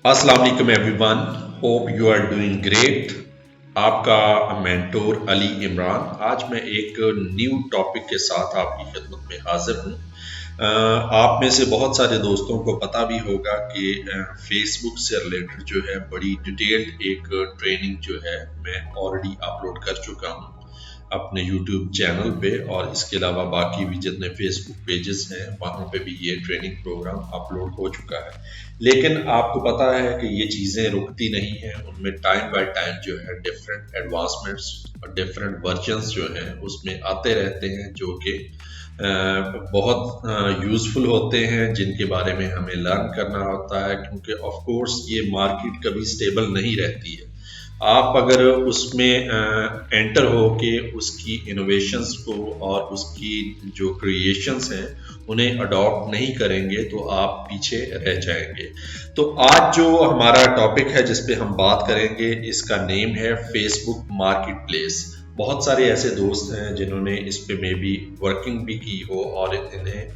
अस्सलाम वालेकुम everyone, hope you are doing great. आपका मेंटोर अली इमरान आज मैं एक न्यू टॉपिक के साथ आपकी खिदमत में हाजिर हूँ। आप में से बहुत सारे दोस्तों को पता भी होगा कि फेसबुक से रिलेटेड जो है बड़ी डिटेल्ड एक ट्रेनिंग जो है मैं ऑलरेडी अपलोड कर चुका हूँ अपने यूट्यूब चैनल पे, और इसके अलावा बाकी भी जितने फेसबुक पेजेस हैं वहाँ पे भी ये ट्रेनिंग प्रोग्राम अपलोड हो चुका है। लेकिन आपको पता है कि ये चीज़ें रुकती नहीं हैं, उनमें टाइम बाय टाइम जो है डिफरेंट एडवांसमेंट्स और डिफरेंट वर्जन्स जो हैं उसमें आते रहते हैं, जो कि बहुत यूज़फुल होते हैं, जिनके बारे में हमें लर्न करना होता है, क्योंकि ऑफ कोर्स ये मार्केट कभी स्टेबल नहीं रहती है। आप अगर उसमें एंटर हो के उसकी इनोवेशंस को और उसकी जो क्रिएशंस हैं उन्हें अडॉप्ट नहीं करेंगे तो आप पीछे रह जाएंगे। तो आज जो हमारा टॉपिक है जिस पे हम बात करेंगे, इसका नेम है फेसबुक मार्केट प्लेस। बहुत सारे ऐसे दोस्त हैं जिन्होंने इस पे मे बी वर्किंग भी की हो और इन्हें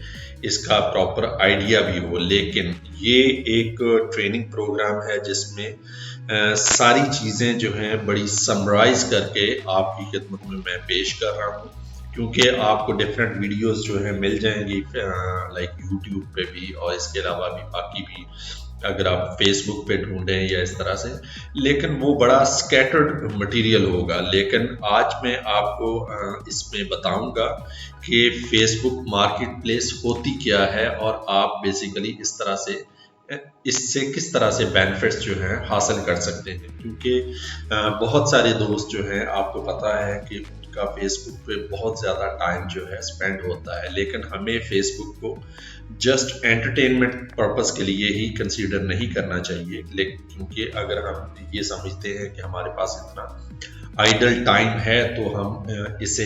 इसका प्रॉपर आइडिया भी हो, लेकिन ये एक ट्रेनिंग प्रोग्राम है जिसमें सारी चीज़ें जो हैं बड़ी समराइज करके आपकी खिदमत में मैं पेश कर रहा हूँ, क्योंकि आपको डिफरेंट वीडियोस जो है मिल जाएंगी लाइक यूट्यूब पे भी, और इसके अलावा भी बाकी भी अगर आप फेसबुक पे ढूंढें या इस तरह से, लेकिन वो बड़ा स्कैटर्ड मटेरियल होगा। लेकिन आज मैं आपको इसमें बताऊंगा कि फेसबुक मार्केट प्लेस होती क्या है और आप बेसिकली इससे किस तरह से बेनिफिट्स जो हैं हासिल कर सकते हैं। क्योंकि बहुत सारे दोस्त जो हैं, आपको पता है कि उनका फेसबुक पे बहुत ज़्यादा टाइम जो है स्पेंड होता है, लेकिन हमें फेसबुक को जस्ट एंटरटेनमेंट पर्पस के लिए ही कंसीडर नहीं करना चाहिए। लेकिन क्योंकि अगर हम ये समझते हैं कि हमारे पास इतना आइडल टाइम है तो हम इसे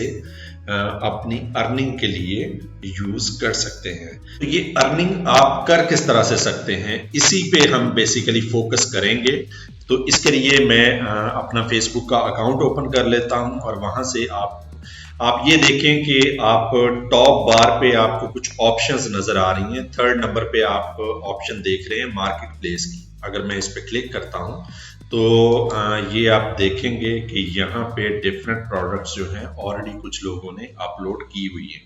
अपनी अर्निंग के लिए यूज कर सकते हैं। तो ये अर्निंग आप कर किस तरह से सकते हैं, इसी पे हम बेसिकली फोकस करेंगे। तो इसके लिए मैं अपना फेसबुक का अकाउंट ओपन कर लेता हूं, और वहां से आप ये देखें कि आप टॉप बार पे आपको कुछ ऑप्शंस नजर आ रही हैं। थर्ड नंबर पे आप ऑप्शन देख रहे हैं मार्केट प्लेस की। अगर मैं इस पे क्लिक करता हूं तो ये आप देखेंगे कि यहाँ पे डिफरेंट प्रोडक्ट्स जो हैं ऑलरेडी कुछ लोगों ने अपलोड की हुई है।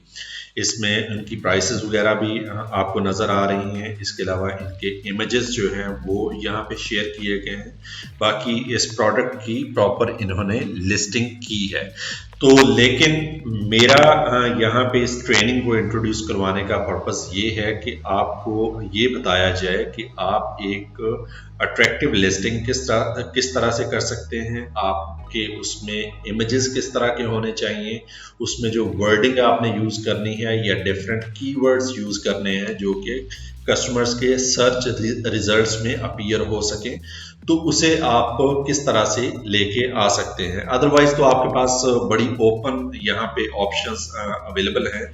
इसमें इनकी प्राइसेस वगैरह भी आपको नज़र आ रही हैं। इसके अलावा इनके इमेजेस जो हैं वो यहाँ पे शेयर किए गए हैं। बाकी इस प्रोडक्ट की प्रॉपर इन्होंने लिस्टिंग की है। तो लेकिन मेरा यहाँ पे इस ट्रेनिंग को इंट्रोड्यूस करवाने का पर्पस ये है कि आपको ये बताया जाए कि आप एक अट्रैक्टिव लिस्टिंग किस तरह से कर सकते हैं। आपके उसमें इमेजेस किस तरह के होने चाहिए, उसमें जो वर्डिंग आपने यूज करनी है या डिफरेंट कीवर्ड्स यूज करने हैं जो कि कस्टमर्स के सर्च रिजल्ट्स में अपीयर हो सके, तो उसे आप किस तरह से लेके आ सकते हैं। अदरवाइज तो आपके पास बड़ी ओपन यहाँ पे ऑप्शंस अवेलेबल हैं।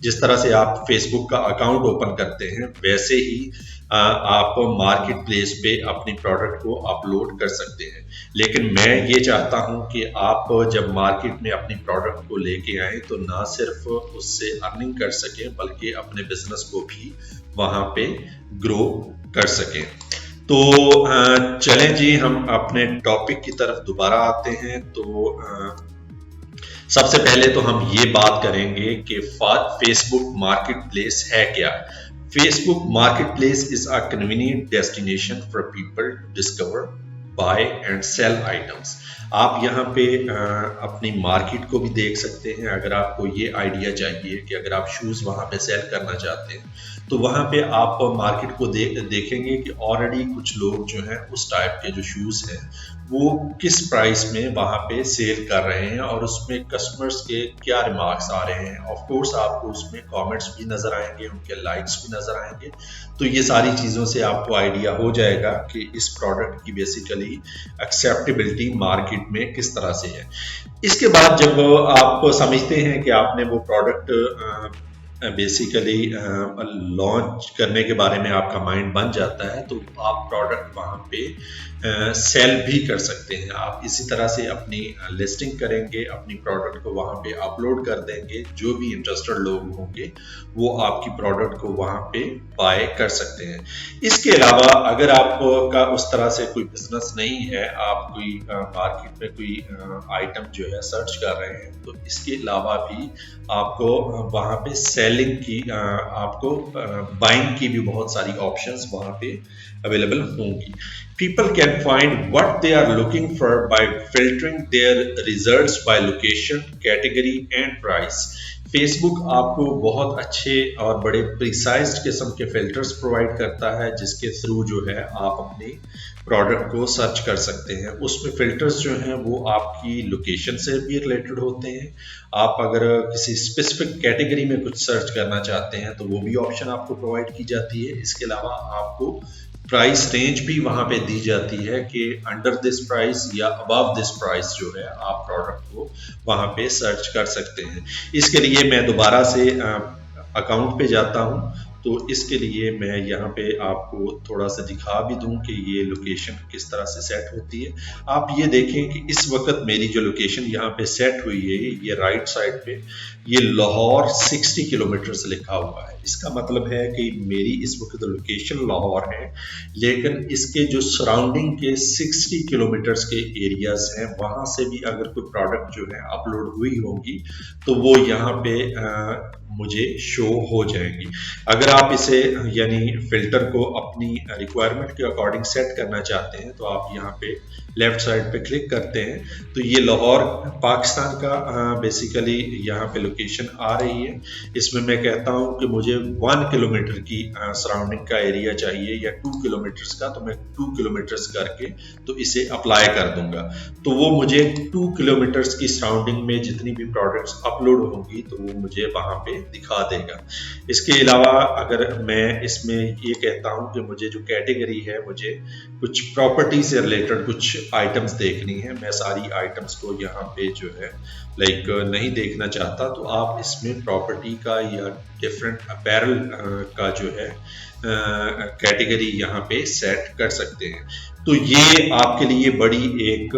जिस तरह से आप फेसबुक का अकाउंट ओपन करते हैं वैसे ही आप मार्केट प्लेस पे अपनी प्रोडक्ट को अपलोड कर सकते हैं। लेकिन मैं ये चाहता हूं कि आप जब मार्केट में अपनी प्रोडक्ट को लेके आए तो ना सिर्फ उससे अर्निंग कर सकें बल्कि अपने बिजनेस को भी वहां पे ग्रो कर सकें। तो चलें जी, हम अपने टॉपिक की तरफ दोबारा आते हैं। तो सबसे पहले तो हम ये बात करेंगे कि फेसबुक मार्केट प्लेस है क्या। Facebook Marketplace is a convenient destination for people to discover, buy and sell items. आप यहाँ पे अपनी मार्केट को भी देख सकते हैं। अगर आपको ये आइडिया चाहिए कि अगर आप शूज़ वहाँ पे सेल करना चाहते हैं तो वहाँ पे आप मार्केट को देखेंगे कि ऑलरेडी कुछ लोग जो हैं उस टाइप के जो शूज़ हैं वो किस प्राइस में वहाँ पे सेल कर रहे हैं और उसमें कस्टमर्स के क्या रिमार्क्स आ रहे हैं। ऑफ कोर्स आपको उसमें कमेंट्स भी नज़र आएंगे, उनके लाइक्स भी नज़र आएंगे। तो ये सारी चीज़ों से आपको आइडिया हो जाएगा कि इस प्रोडक्ट की बेसिकली एक्सेप्टेबिलिटी मार्केट में किस तरह से है। इसके बाद जब आप समझते हैं कि आपने वो प्रोडक्ट बेसिकली लॉन्च करने के बारे में आपका माइंड बन जाता है, तो आप प्रोडक्ट वहाँ पे सेल भी कर सकते हैं। आप इसी तरह से अपनी लिस्टिंग करेंगे, अपनी प्रोडक्ट को वहाँ पे अपलोड कर देंगे, जो भी इंटरेस्टेड लोग होंगे वो आपकी प्रोडक्ट को वहाँ पे बाय कर सकते हैं। इसके अलावा अगर आपका उस तरह से कोई बिजनेस नहीं है, आप कोई मार्केट में कोई आइटम जो है सर्च कर रहे हैं, तो इसके अलावा भी आपको वहाँ पे सेलिंग की, आपको बाइंग की भी बहुत सारी ऑप्शंस वहाँ पे अवेलेबल होंगी। People can find what they are looking for by filtering their results by location, category and price. Facebook आपको बहुत अच्छे और बड़े प्रिसाइज्ड किस्म के फिल्टर्स प्रोवाइड करता है, जिसके थ्रू जो है आप अपने प्रोडक्ट को सर्च कर सकते हैं। उसमें फिल्टर्स जो हैं वो आपकी लोकेशन से भी रिलेटेड होते हैं। आप अगर किसी स्पेसिफिक कैटेगरी में कुछ सर्च करना चाहते हैं तो वो भी ऑप्शन आपको प्रोवाइड की जाती है। इसके अलावा आपको प्राइस रेंज भी वहां पे दी जाती है कि अंडर दिस प्राइस या अबव दिस प्राइस जो है आप प्रोडक्ट को वहां पे सर्च कर सकते हैं। इसके लिए मैं दोबारा से अकाउंट पे जाता हूं, तो इसके लिए मैं यहाँ पे आपको थोड़ा सा दिखा भी दूं कि ये लोकेशन किस तरह से सेट होती है। आप ये देखें कि इस वक्त मेरी जो लोकेशन यहाँ पे सेट हुई है, ये राइट साइड पे ये लाहौर 60 किलोमीटर से लिखा हुआ है। इसका मतलब है कि मेरी इस वक्त लोकेशन लाहौर है, लेकिन इसके जो सराउंडिंग के 60 किलोमीटर्स के एरियाज हैं, वहां से भी अगर कोई प्रोडक्ट जो है अपलोड हुई होगी तो वो यहाँ पे मुझे शो हो जाएंगी। अगर आप इसे यानी फिल्टर को अपनी रिक्वायरमेंट के अकॉर्डिंग सेट करना चाहते हैं तो आप यहाँ पे लेफ्ट साइड पे क्लिक करते हैं, तो ये लाहौर पाकिस्तान का बेसिकली यहाँ पे लोकेशन आ रही है। इसमें मैं कहता हूँ कि मुझे 1 किलोमीटर की सराउंडिंग का एरिया चाहिए या 2 किलोमीटर्स का, तो मैं 2 किलोमीटर्स करके तो इसे अप्लाई कर दूंगा, तो वो मुझे 2 किलोमीटर्स की सराउंडिंग में जितनी भी प्रोडक्ट्स अपलोड होंगी तो वो मुझे वहां पे दिखा देगा। इसके अलावा अगर मैं इसमें ये कहता हूँ कि मुझे जो कैटेगरी है, मुझे कुछ प्रॉपर्टी से रिलेटेड कुछ आइटम्स देखनी है, मैं सारी आइटम्स को यहाँ पे जो है नहीं देखना चाहता, तो आप इसमें प्रॉपर्टी का या डिफरेंट अपैरल का जो है कैटेगरी यहाँ पे सेट कर सकते हैं। तो ये आपके लिए बड़ी एक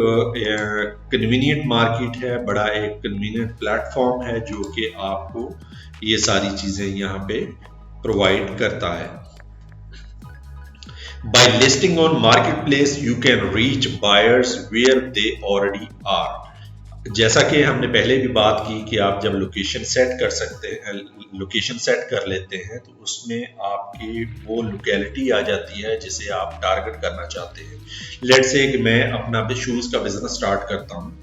कन्वीनियंट मार्केट है, बड़ा एक कन्वीनियंट प्लेटफॉर्म है जो कि आपको ये सारी चीजें यहाँ पे प्रोवाइड करता है। By listing on marketplace, you can reach buyers where they already are. जैसा कि हमने पहले भी बात की कि आप जब लोकेशन सेट कर सकते हैं, लोकेशन सेट कर लेते हैं, तो उसमें आपकी वो लोकेलिटी आ जाती है जिसे आप टारगेट करना चाहते हैं। लेट्स से कि मैं अपना शूज़ का बिजनेस स्टार्ट करता हूँ,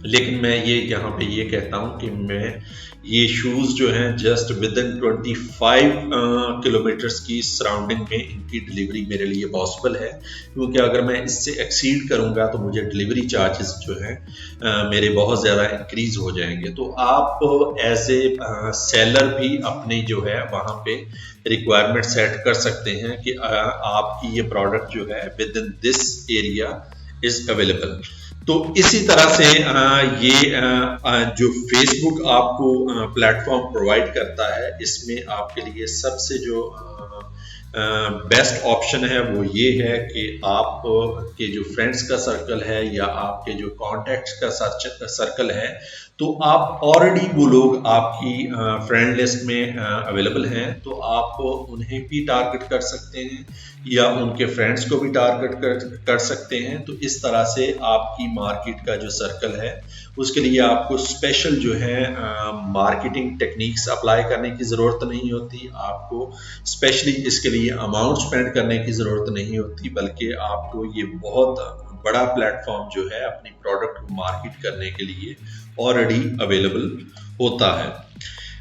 लेकिन मैं ये यहाँ पे ये कहता हूँ कि मैं ये शूज़ जो हैं जस्ट विद इन 25 किलोमीटर्स की सराउंडिंग में इनकी डिलीवरी मेरे लिए पॉसिबल है, क्योंकि अगर मैं इससे एक्सीड करूँगा तो मुझे डिलीवरी चार्जेस जो हैं मेरे बहुत ज़्यादा इंक्रीज हो जाएंगे। तो आप एज ए सेलर भी अपनी जो है वहाँ पे रिक्वायरमेंट सेट कर सकते हैं कि आपकी ये प्रोडक्ट जो है with in this area is available. तो इसी तरह से ये जो फेसबुक आपको प्लेटफॉर्म प्रोवाइड करता है, इसमें आपके लिए सबसे जो बेस्ट ऑप्शन है वो ये है कि आप के जो फ्रेंड्स का सर्कल है या आपके जो कॉन्टैक्ट्स का सर्कल है, तो आप ऑलरेडी वो लोग आपकी फ्रेंड लिस्ट में अवेलेबल हैं, तो आप उन्हें भी टारगेट कर सकते हैं या उनके फ्रेंड्स को भी टारगेट कर सकते हैं। तो इस तरह से आपकी मार्केट का जो सर्कल है उसके लिए आपको स्पेशल जो है मार्केटिंग टेक्निक्स अप्लाई करने की ज़रूरत नहीं होती, आपको स्पेशली इसके लिए अमाउंट स्पेंड करने की ज़रूरत नहीं होती, बल्कि आपको ये बहुत बड़ा प्लेटफॉर्म जो है अपनी प्रोडक्ट को मार्केट करने के लिए ऑलरेडी अवेलेबल होता है।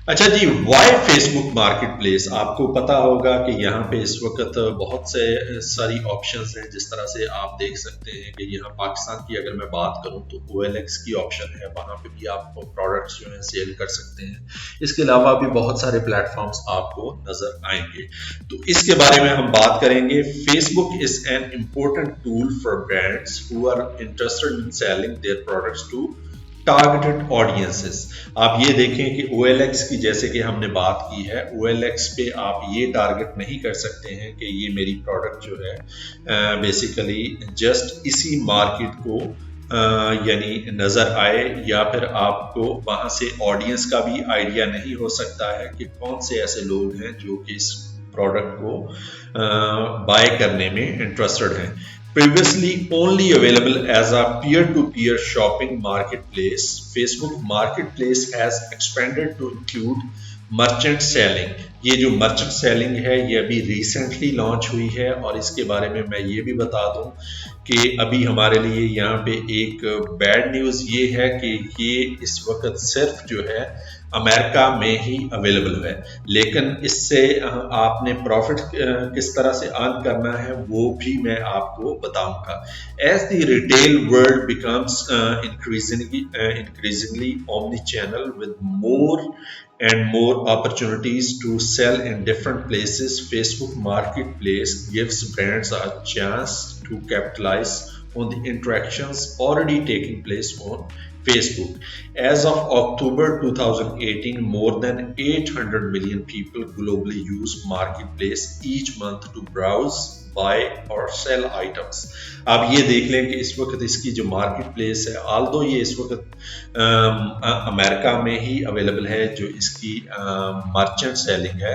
अच्छा जी, वाई फेसबुक मार्केट प्लेस? आपको पता होगा कि यहाँ पे इस वक्त बहुत से सारी ऑप्शंस हैं। जिस तरह से आप देख सकते हैं कि यहाँ पाकिस्तान की अगर मैं बात करूँ तो OLX की ऑप्शन है, वहाँ पे भी आप प्रोडक्ट्स जो है सेल कर सकते हैं। इसके अलावा भी बहुत सारे प्लेटफॉर्म्स आपको नजर आएंगे, तो इसके बारे में हम बात करेंगे। Facebook is an important tool for brands who are interested in selling their products to targeted audiences. آپ یہ دیکھیں کہ OLX کی جیسے کہ ہم نے بات کی ہے, OLX پہ آپ یہ ٹارگٹ نہیں کر سکتے ہیں کہ یہ میری پروڈکٹ جو ہے بیسیکلی جسٹ اسی مارکیٹ کو یعنی نظر آئے, یا پھر آپ کو وہاں سے آڈینس کا بھی آئیڈیا نہیں ہو سکتا ہے کہ کون سے ایسے لوگ ہیں جو کہ اس پروڈکٹ کو بائی کرنے میں انٹرسٹڈ ہیں. Previously only available as a peer-to-peer shopping marketplace, Facebook Marketplace has expanded to include merchant selling. یہ جو مرچنٹ سیلنگ ہے یہ ابھی ریسنٹلی لانچ ہوئی ہے, اور اس کے بارے میں یہ بھی بتا دوں کہ ابھی ہمارے لیے یہاں پہ ایک بیڈ نیوز یہ ہے کہ یہ اس وقت صرف جو ہے امریکہ میں ہی اویلیبل ہے, لیکن اس سے آپ نے پروفٹ کس طرح سے ارن کرنا ہے وہ بھی میں آپ کو بتاؤں گا. As the retail world becomes increasingly omni-channel with more and more opportunities to sell in different places, Facebook Marketplace gives brands a chance to capitalize on the interactions already taking place on Facebook. As of October 2018, more than 800 million people globally use Marketplace each month to browse, buy or sell items. آپ یہ دیکھ لیں کہ اس وقت اس کی جو market place ہے, آلدو یہ اس وقت امریکہ میں ہی اویلیبل ہے جو اس کی مرچنٹ سیلنگ ہے,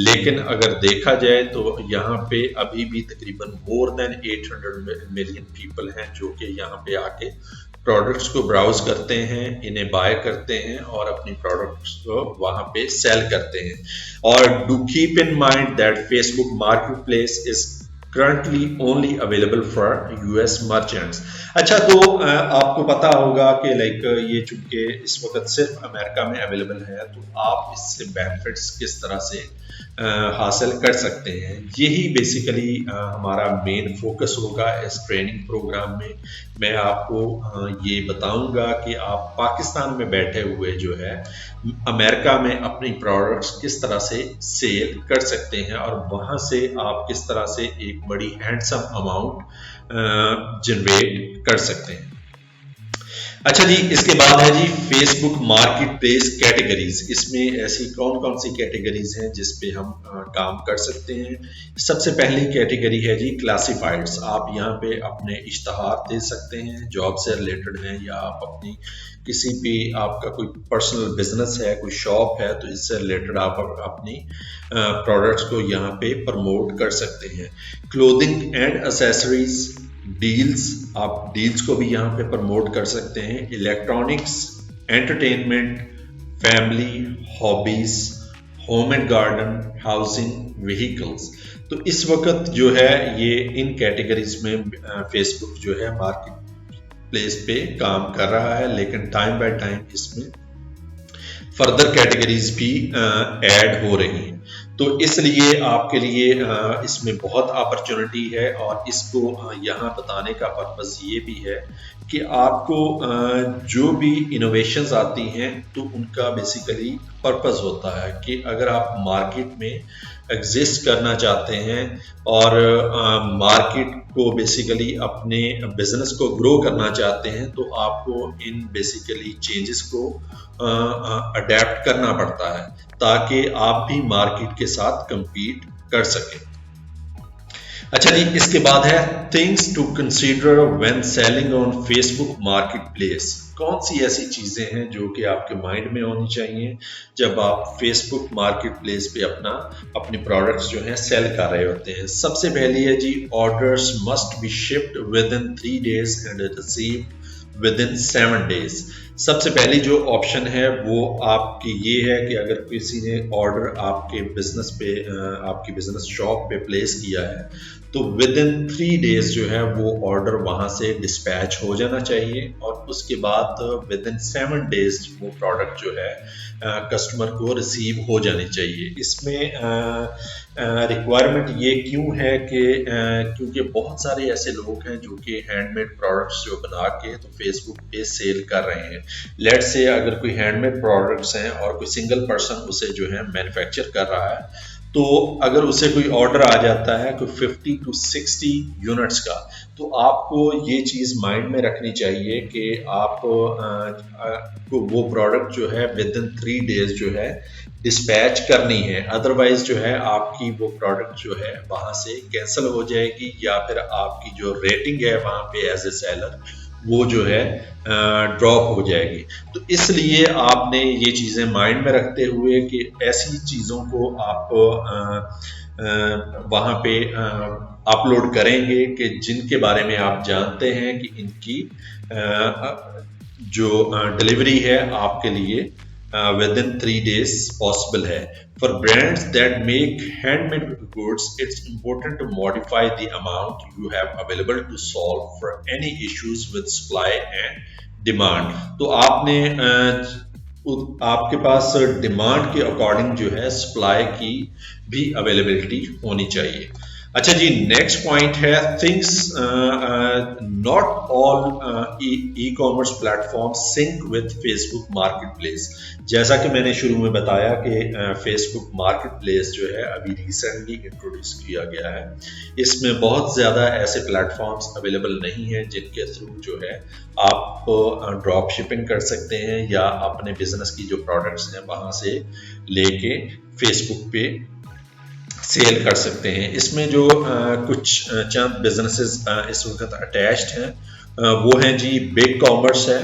لیکن اگر دیکھا جائے تو یہاں پہ ابھی بھی تقریباً more than 800 million people ہیں جو کہ یہاں پہ آ کے پروڈکٹس کو براؤز کرتے ہیں, انہیں بائی کرتے ہیں اور اپنی پروڈکٹس کو وہاں پہ سیل کرتے ہیں. اور do keep in mind that Facebook marketplace is currently only available for US merchants. اچھا, تو آپ کو پتا ہوگا کہ یہ چونکہ اس وقت صرف امریکہ میں اویلیبل ہے تو آپ اس سے بینیفٹس کس طرح سے حاصل کر سکتے ہیں. یہی بیسیکلی ہمارا مین فوکس ہوگا اس ٹریننگ پروگرام میں. میں آپ کو یہ بتاؤں گا کہ آپ پاکستان میں بیٹھے ہوئے جو ہے امریکہ میں اپنی پروڈکٹس کس طرح سے سیل کر سکتے ہیں, اور وہاں سے آپ کس طرح سے ایک بڑی ہینڈسم اماؤنٹ جنریٹ کر سکتے ہیں. اچھا جی, اس کے بعد ہے جی فیس بک مارکیٹ پلیس کیٹیگریز. اس میں ایسی کون کون سی کیٹیگریز ہیں جس پہ ہم کام کر سکتے ہیں. سب سے پہلی کیٹیگری ہے جی کلاسیفائڈس. آپ یہاں پہ اپنے اشتہار دے سکتے ہیں, جاب سے ریلیٹڈ ہیں, یا آپ اپنی کسی بھی آپ کا کوئی پرسنل بزنس ہے, کوئی شاپ ہے, تو اس سے ریلیٹڈ آپ اپنی پروڈکٹس کو یہاں پہ پروموٹ کر سکتے ہیں. کلودنگ اینڈ ایسیسریز, ڈیلز, آپ ڈیلز کو بھی یہاں پہ پروموٹ کر سکتے ہیں. Electronics, entertainment, family, hobbies, home and garden, housing, vehicles. تو اس وقت جو ہے یہ ان کیٹیگریز میں فیس بک جو ہے مارکیٹ پلیس پہ کام کر رہا ہے, لیکن ٹائم بائی ٹائم اس میں فردر کیٹیگریز بھی ایڈ ہو رہی ہیں. تو اس لیے آپ کے لیے اس میں بہت اپرچونٹی ہے, اور اس کو یہاں بتانے کا پرپز یہ بھی ہے کہ آپ کو جو بھی انوویشنز آتی ہیں تو ان کا بیسیکلی پرپز ہوتا ہے کہ اگر آپ مارکیٹ میں ایگزسٹ کرنا چاہتے ہیں اور مارکیٹ کو بیسیکلی اپنے بزنس کو گرو کرنا چاہتے ہیں, تو آپ کو ان بیسیکلی چینجز کو اڈیپٹ کرنا پڑتا ہے تاکہ آپ بھی مارکیٹ کے ساتھ کمپیٹ کر سکیں. اچھا جی, اس کے بعد ہے things to consider when selling on Facebook Marketplace. کون سی ایسی چیزیں ہیں جو کہ آپ کے مائنڈ میں ہونی چاہیے جب آپ فیس بک مارکیٹ پلیس پہ اپنی پروڈکٹس جو ہیں سیل کر رہے ہوتے ہیں. سب سے پہلی ہے جی orders must be shipped within 3 days and received within 7 days. سب سے پہلی جو آپشن ہے وہ آپ کی یہ ہے کہ اگر کسی نے آرڈر آپ کے بزنس پہ آپ کی بزنس شاپ پہ پلیس کیا ہے تو ودن 3 days جو ہے وہ آرڈر وہاں سے ڈسپیچ ہو جانا چاہیے, اور اس کے بعد ودن 7 days وہ پروڈکٹ جو ہے کسٹمر کو ریسیو ہو جانی چاہیے. اس میں ریکوائرمنٹ یہ کیوں ہے کہ کیونکہ بہت سارے ایسے لوگ ہیں جو کہ ہینڈ میڈ پروڈکٹس جو بنا کے تو فیس بک پہ سیل کر رہے ہیں. لیٹ سے اگر کوئی ہینڈ میڈ پروڈکٹس ہیں اور کوئی سنگل پرسن اسے جو ہے مینوفیکچر کر رہا ہے تو اگر اسے کوئی آرڈر آ جاتا ہے کوئی 50 to 60 یونٹس کا، تو آپ کو یہ چیز مائنڈ میں رکھنی چاہیے کہ آپ کو وہ پروڈکٹ جو ہے ود ان 3 days جو ہے ڈسپیچ کرنی ہے، ادروائز جو ہے آپ کی وہ پروڈکٹ جو ہے وہاں سے کینسل ہو جائے گی، یا پھر آپ کی جو ریٹنگ ہے وہاں پہ ایز اے سیلر وہ جو ہے ڈراپ ہو جائے گی۔ تو اس لیے آپ نے یہ چیزیں مائنڈ میں رکھتے ہوئے کہ ایسی چیزوں کو آپ وہاں پہ اپلوڈ کریں گے کہ جن کے بارے میں آپ جانتے ہیں کہ ان کی جو ڈلیوری ہے آپ کے لیے within 3 days possible ہے۔ For brands that make handmade goods, it's important to modify the amount you have available to solve for any issues with supply and demand۔ تو آپ نے آپ کے پاس ڈیمانڈ کے اکارڈنگ جو ہے سپلائی کی بھی اویلیبلٹی ہونی چاہیے۔ اچھا جی، نیکسٹ پوائنٹ ہے things not all e commerce platform sync with Facebook marketplace. جیسا کہ میں نے شروع میں بتایا کہ فیس بک مارکیٹ پلیس جو ہے ابھی ریسنٹلی انٹروڈیوس کیا گیا ہے، اس میں بہت زیادہ ایسے پلیٹ فارمز اویلیبل نہیں ہیں جن کے تھرو جو ہے آپ ڈراپ شپنگ کر سکتے ہیں یا اپنے بزنس کی جو پروڈکٹس ہیں وہاں سے لے کے فیس بک پہ سیل کر سکتے ہیں۔ اس میں جو کچھ چند بزنسز اس وقت اٹیچڈ ہیں وہ ہیں جی بگ کامرس ہے،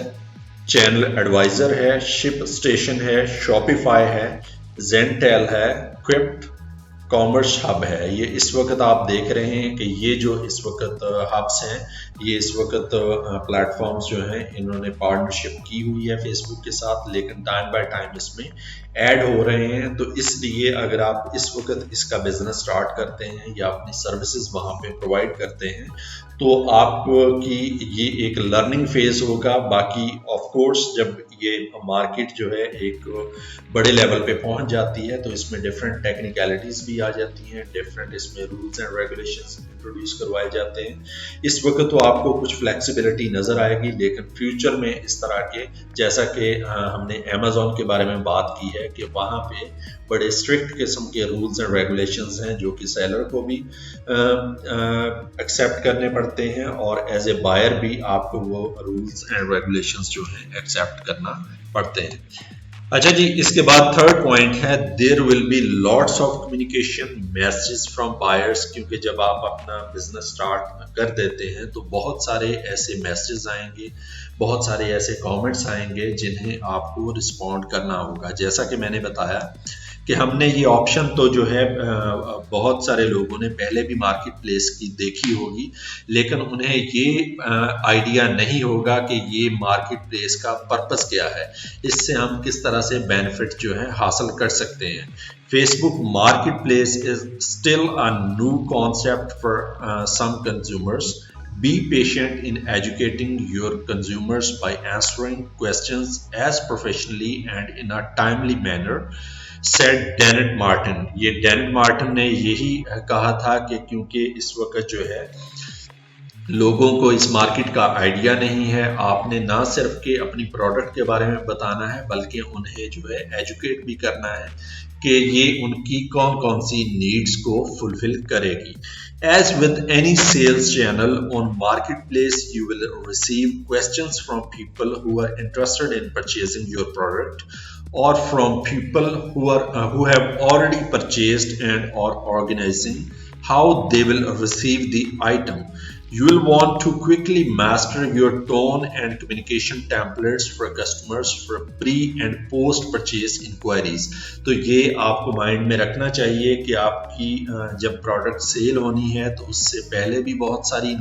چینل ایڈوائزر ہے، شپ اسٹیشن ہے، شاپیفائی ہے، زینٹیل ہے، کوئپٹ کامرس ہب ہے۔ یہ اس وقت آپ دیکھ رہے ہیں کہ یہ جو اس وقت ہبس ہیں، یہ اس وقت پلیٹ فارمز جو ہیں انہوں نے پارٹنرشپ کی ہوئی ہے فیس بک کے ساتھ، لیکن ٹائم بائی ٹائم اس میں ایڈ ہو رہے ہیں۔ تو اس لیے اگر آپ اس وقت اس کا بزنس سٹارٹ کرتے ہیں یا اپنی سروسز وہاں پہ پرووائڈ کرتے ہیں تو آپ کی یہ ایک لرننگ فیز ہوگا۔ باقی آف کورس جب یہ مارکیٹ جو ہے ایک بڑے لیول پہ پہنچ جاتی ہے تو اس میں ڈفرینٹ ٹیکنیکلٹیز بھی آ جاتی ہیں، ڈفرینٹ اس میں رولز اینڈ ریگولیشنز انٹروڈیوس کروائے جاتے ہیں۔ اس وقت تو آپ کو کچھ فلیکسیبلٹی نظر آئے گی، لیکن فیوچر میں اس طرح کے جیسا کہ ہم نے امیزون کے بارے میں بات کی ہے کہ وہاں پہ بڑے اسٹرکٹ قسم کے رولز اینڈ ریگولیشنز ہیں جو کہ سیلر کو بھی ایکسیپٹ کرنے پڑتے ہیں اور ایز اے بائر بھی آپ کو وہ رولز اینڈ ریگولیشنز جو ہیں ایکسیپٹ کرنا پڑتے ہیں۔ اچھا جی، اس کے بعد تھرڈ پوائنٹ ہے there will be lots of communication messages from buyers, کیونکہ جب آپ اپنا بزنس سٹارٹ کر دیتے ہیں تو بہت سارے ایسے میسیجز آئیں گے، بہت سارے ایسے کامنٹس آئیں گے جنہیں آپ کو رسپونڈ کرنا ہوگا۔ جیسا کہ میں نے بتایا کہ ہم نے یہ آپشن تو جو ہے بہت سارے لوگوں نے پہلے بھی مارکیٹ پلیس کی دیکھی ہوگی، لیکن انہیں یہ آئیڈیا نہیں ہوگا کہ یہ مارکیٹ پلیس کا پرپس کیا ہے، اس سے ہم کس طرح سے بینیفٹ جو ہے حاصل کر سکتے ہیں۔ Facebook marketplace is still a new concept for some consumers. Be patient in educating your consumers by answering questions as professionally and in a timely manner, said Dent Martin. یہ Dent Martin نے یہی کہا تھا کہ کیونکہ اس وقت جو ہے لوگوں کو اس مارکیٹ کا آئیڈیا نہیں ہے، آپ نے نہ صرف کہ اپنی پروڈکٹ کے بارے میں بتانا ہے بلکہ انہیں جو ہے ایجوکیٹ بھی کرنا ہے کہ یہ ان کی کون کون سی نیڈز کو فلفل کرے گی۔ As with any sales channel on marketplace, you will receive questions from people who are interested in purchasing your product or from people who have already purchased and are organizing how they will receive the item. You will want to quickly master your tone and communication templates for customers for pre and post purchase inquiries. تو یہ آپ کو mind میں رکھنا چاہیے کہ آپ کی جب پروڈکٹ سیل ہونی ہے تو اس سے پہلے بھی بہت ساری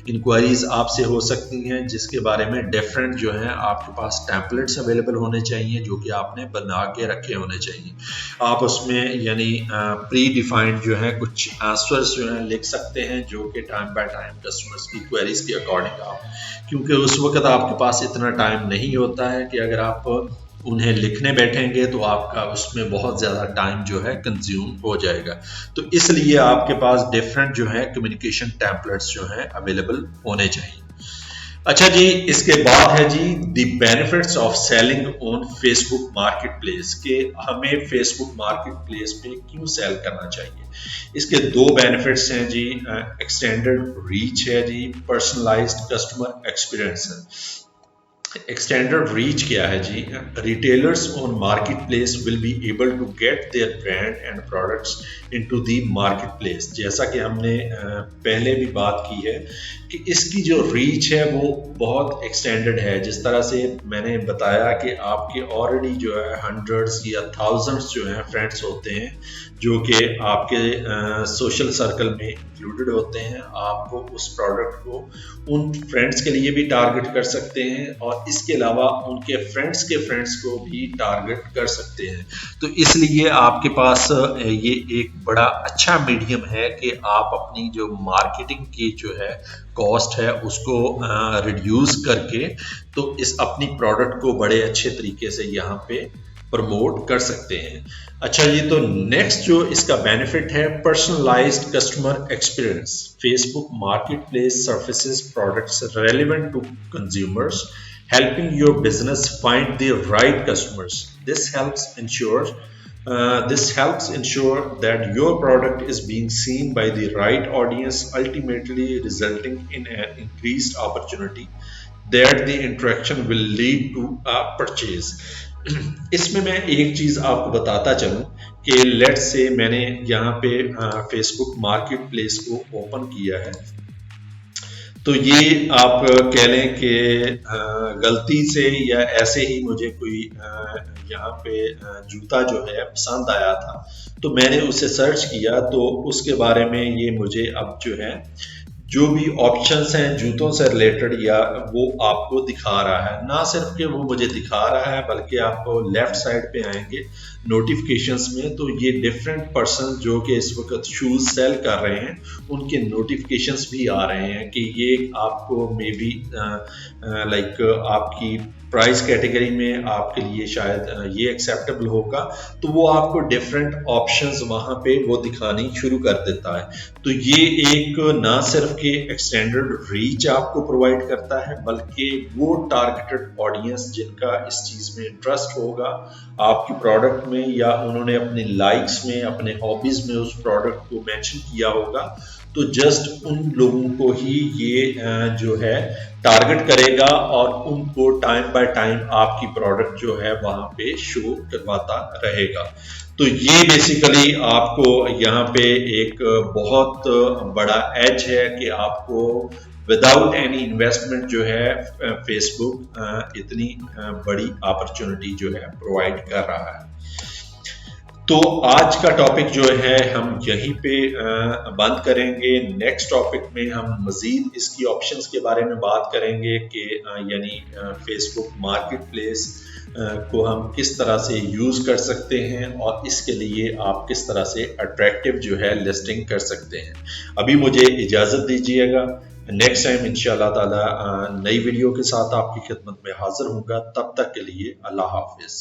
انکوائریز آپ سے ہو سکتی ہیں، جس کے بارے میں ڈیفرنٹ جو ہیں آپ کے پاس ٹیمپلیٹس اویلیبل ہونے چاہیے جو کہ آپ نے بنا کے رکھے ہونے چاہیے۔ آپ اس میں یعنی پری ڈیفائنڈ جو ہے کچھ آنسرز جو ہیں لکھ سکتے ہیں جو کہ ٹائم بائی کسٹمرز کی کوئریز کے اکارڈنگ آپ، کیونکہ اس وقت آپ کے پاس اتنا ٹائم نہیں ہوتا ہے کہ اگر آپ انہیں لکھنے بیٹھیں گے تو آپ کا اس میں بہت زیادہ ٹائم جو ہے کنزیوم ہو جائے گا۔ تو اس لیے آپ کے پاس ڈفرینٹ جو ہے کمیونیکیشن ٹیمپلیٹس جو ہیں اویلیبل ہونے چاہیے۔ अच्छा जी, इसके बाद है जी the benefits of selling on Facebook market place, के हमें फेसबुक मार्केट प्लेस पे क्यों सेल करना चाहिए। इसके दो बेनिफिट्स हैं जी, एक्सटेंडेड रीच है जी, पर्सनलाइज्ड कस्टमर एक्सपीरियंस है। एक्सटेंडेड रीच क्या है जी, retailers on market place will be able to get their brand and products into the market place. जैसा कि हमने पहले भी बात की है कि इसकी जो रीच है वो बहुत एक्सटेंडेड है। जिस तरह से मैंने बताया कि आपके ऑलरेडी जो है हंड्रेड्स या थाउजेंड्स जो हैं फ्रेंड्स होते हैं जो कि आपके सोशल सर्कल में इंक्लूडेड होते हैं, आपको उस प्रोडक्ट को उन फ्रेंड्स के लिए भी टारगेट कर सकते हैं और इसके अलावा उनके फ्रेंड्स के फ्रेंड्स को भी टारगेट कर सकते हैं। तो इसलिए आपके पास ये एक बड़ा अच्छा मीडियम है कि आप अपनी जो मार्केटिंग की जो है कॉस्ट है उसको रिड्यूस करके तो इस अपनी प्रोडक्ट को बड़े अच्छे तरीके से यहाँ पे प्रमोट कर सकते हैं। अच्छा जी, तो नेक्स्ट जो इसका बेनिफिट है personalised customer experience. Facebook market place surfaces products relevant to consumers, helping your business find the right customers. This helps ensure that your product is being seen by the right audience, ultimately resulting in an increased opportunity that the interaction will lead to a purchase. इसमें मैं एक चीज आपको बताता चलूं कि let's say मैंने यहाँ पे फेसबुक मार्केट प्लेस को ओपन किया है, तो ये आप कह लें कि गलती से या ऐसे ही मुझे कोई यहाँ पे जूता जो है पसंद आया था तो मैंने उसे सर्च किया, तो उसके बारे में ये मुझे अब जो है जो भी ऑप्शंस हैं जूतों से रिलेटेड या वो आपको दिखा रहा है। ना सिर्फ कि वो मुझे दिखा रहा है बल्कि आपको लेफ्ट साइड पे आएंगे नोटिफिकेशंस में तो ये डिफरेंट पर्सन जो कि इस वक्त शूज सेल कर रहे हैं उनके नोटिफिकेशंस भी आ रहे हैं कि ये आपको मे बी लाइक आपकी प्राइस कैटेगरी में आपके लिए शायद ये एक्सेप्टेबल होगा, तो वो आपको डिफरेंट ऑप्शंस वहां पे वो दिखानी शुरू कर देता है। तो ये एक ना सिर्फ के एक्सटेंडेड रीच आपको प्रोवाइड करता है बल्कि वो टारगेटेड ऑडियंस जिनका इस चीज में इंटरेस्ट होगा आपकी प्रोडक्ट में या उन्होंने अपने लाइक्स में अपने हॉबीज में उस प्रोडक्ट को मेंशन किया होगा, तो जस्ट उन लोगों को ही ये जो है टारगेट करेगा और उनको टाइम बाय टाइम आपकी प्रोडक्ट जो है वहां पे शो करवाता रहेगा। तो ये बेसिकली आपको यहाँ पे एक बहुत बड़ा एज है कि आपको विदाउट एनी इन्वेस्टमेंट जो है फेसबुक इतनी बड़ी अपॉर्चुनिटी जो है प्रोवाइड कर रहा है। तो आज का टॉपिक जो है हम यहीं पे बंद करेंगे। नेक्स्ट टॉपिक में हम मजीद इसकी ऑप्शंस के बारे में बात करेंगे कि यानी फेसबुक मार्केट प्लेस को हम किस तरह से यूज़ कर सकते हैं और इसके लिए आप किस तरह से अट्रैक्टिव जो है लिस्टिंग कर सकते हैं। अभी मुझे इजाज़त दीजिएगा, नेक्स्ट टाइम इंशाल्लाह ताला नई वीडियो के साथ आपकी खिदमत में हाजिर होऊंगा। तब तक के लिए अल्लाह हाफिज़।